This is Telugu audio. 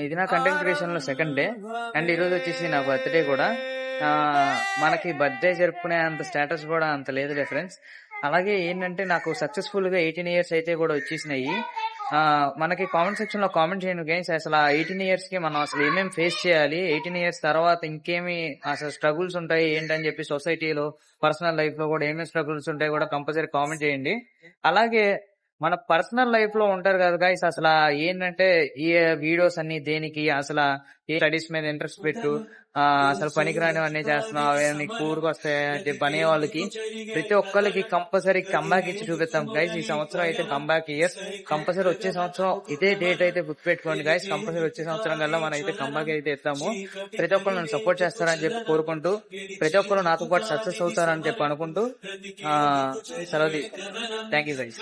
ఇది నా కంటెంట్ క్రియేషన్ లో సెకండ్ డే అండ్ ఈ రోజు వచ్చేసి నా బర్త్డే కూడా. మనకి బర్త్డే జరుపుకునే అంత స్టేటస్ కూడా అంత లేదులే ఫ్రెండ్స్. అలాగే ఏంటంటే నాకు సక్సెస్ఫుల్ గా 18 ఇయర్స్ అయితే కూడా వచ్చేసినాయి. మనకి కామెంట్ సెక్షన్ లో కామెంట్ చేయండి గైస్, అసలు 18 ఇయర్స్ కి మనం అసలు ఏమేమి ఫేస్ చేయాలి, 18 ఇయర్స్ తర్వాత ఇంకేమి అసలు స్ట్రగుల్స్ ఉంటాయి ఏంటని చెప్పి, సొసైటీలో పర్సనల్ లైఫ్ లో కూడా ఏమేమి స్ట్రగుల్స్ ఉంటాయి కూడా కంపల్సరీ కామెంట్ చేయండి. అలాగే మన పర్సనల్ లైఫ్ లో ఉంటారు కదా గైస్, అసలు ఏంటంటే ఈ వీడియోస్ అన్ని దేనికి, అసలు ఏ స్టడీస్ మీద ఇంట్రెస్ట్ పెట్టు, అసలు పనికిరానివన్నీ చేస్తున్నావు, అవే నీకు కూరకు వస్తాయని చెప్పి అనే వాళ్ళకి ప్రతి ఒక్కరికి కంపల్సరీ కంబ్యాక్ ఇచ్చి చూపిస్తాం గైస్. ఈ సంవత్సరం అయితే కంబ్యాక్ ఇయర్స్, కంపల్సరీ వచ్చే సంవత్సరం ఇదే డేట్ అయితే గుర్తు పెట్టుకోండి గైస్. కంపల్సరీ వచ్చే సంవత్సరం కల్లా మనం అయితే కంబ్యాక్ అయితే ఇస్తాము. ప్రతి ఒక్కరు నన్ను సపోర్ట్ చేస్తారని చెప్పి కోరుకుంటూ, ప్రతి ఒక్కరు నాతో పాటు సక్సెస్ అవుతారని చెప్పి అనుకుంటూ సెలవు. Thank you guys.